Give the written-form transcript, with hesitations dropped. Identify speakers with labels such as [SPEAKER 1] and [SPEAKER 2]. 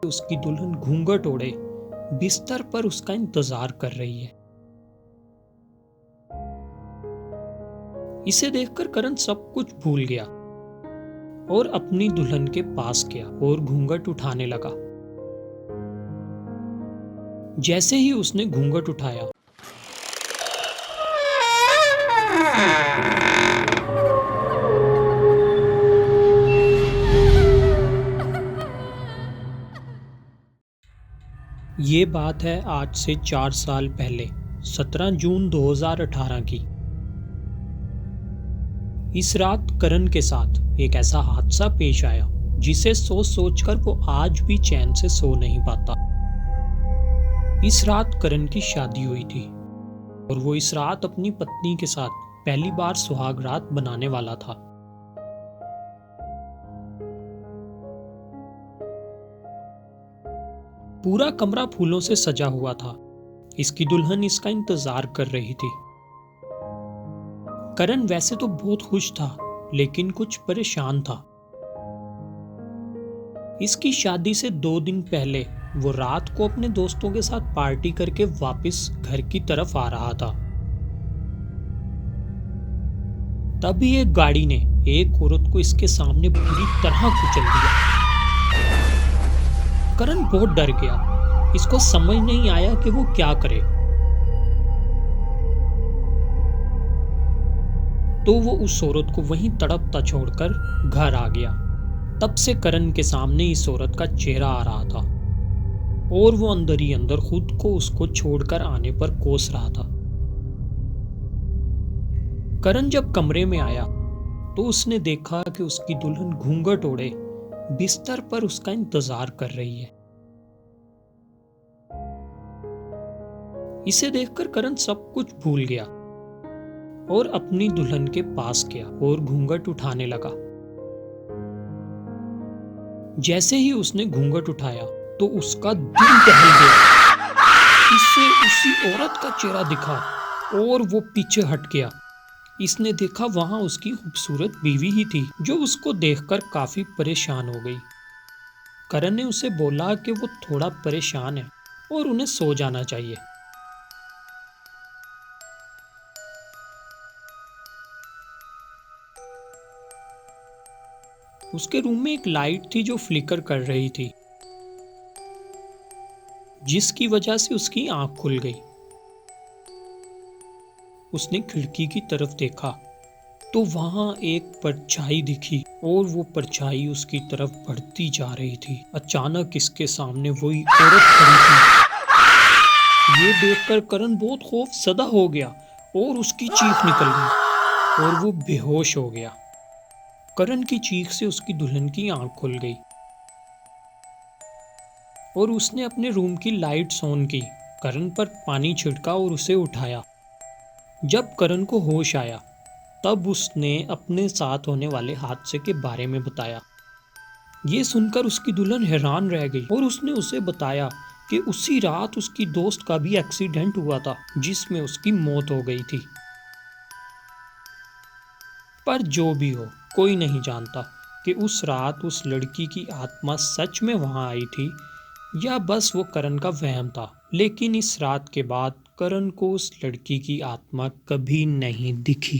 [SPEAKER 1] उसकी दुल्हन घूंघट ओढ़े बिस्तर पर उसका इंतजार कर रही है। इसे देखकर करण सब कुछ भूल गया और अपनी दुल्हन के पास गया और घूंघट उठाने लगा। जैसे ही उसने घूंघट उठाया ये बात है आज से 4 साल पहले 17 जून 2018 की। इस रात करण के साथ एक ऐसा हादसा पेश आया जिसे सोच सोचकर वो आज भी चैन से सो नहीं पाता। इस रात करण की शादी हुई थी और वो इस रात अपनी पत्नी के साथ पहली बार सुहाग रात बनाने वाला था। पूरा कमरा फूलों से सजा हुआ था। इसकी दुल्हन इसका इंतजार कर रही थी। करण वैसे तो बहुत खुश था लेकिन कुछ परेशान था। इसकी शादी से 2 दिन पहले वो रात को अपने दोस्तों के साथ पार्टी करके वापस घर की तरफ आ रहा था। तभी एक गाड़ी ने एक औरत को इसके सामने बुरी तरह कुचल दिया। करण बहुत डर गया। इसको समझ नहीं आया कि वो क्या करे। तो वो उस औरत को वहीं तड़पता छोड़कर घर आ गया। तब से करण के सामने इस औरत का चेहरा आ रहा था और वो अंदर ही अंदर खुद को उसको छोड़कर आने पर कोस रहा था। करण जब कमरे में आया तो उसने देखा कि उसकी दुल्हन घूंघट ओढ़े बिस्तर पर उसका इंतजार कर रही है। इसे देखकर करण सब कुछ भूल गया और अपनी दुल्हन के पास गया और घूंघट उठाने लगा। जैसे ही उसने घूंघट उठाया तो उसका दिल दहल गया। इससे उसी औरत का चेहरा दिखा और वो पीछे हट गया। इसने देखा वहां उसकी खूबसूरत बीवी ही थी जो उसको देखकर काफी परेशान हो गई। करण ने उसे बोला कि वो थोड़ा परेशान है और उन्हें सो जाना चाहिए। उसके रूम में एक लाइट थी जो फ्लिकर कर रही थी, जिसकी वजह से उसकी आंख खुल गई। उसने खिड़की की तरफ देखा तो वहां एक परछाई दिखी और वो परछाई उसकी तरफ बढ़ती जा रही थी। अचानक इसके सामने वही औरत खड़ी थी। ये देखकर करण बहुत खौफजदा हो गया और उसकी चीख निकल गई और वो बेहोश हो गया। करण की चीख से उसकी दुल्हन की आंख खुल गई और उसने अपने रूम की लाइट्स ऑन की, करण पर पानी छिड़का और उसे उठाया। जब करण को होश आया तब उसने अपने साथ होने वाले हादसे के बारे में बताया। ये सुनकर उसकी दुल्हन हैरान रह गई और उसने उसे बताया कि उसी रात उसकी दोस्त का भी एक्सीडेंट हुआ था जिसमें उसकी मौत हो गई थी। पर जो भी हो, कोई नहीं जानता कि उस रात उस लड़की की आत्मा सच में वहां आई थी या बस वो करण का वहम था। लेकिन इस रात के बाद करण को उस लड़की की आत्मा कभी नहीं दिखी।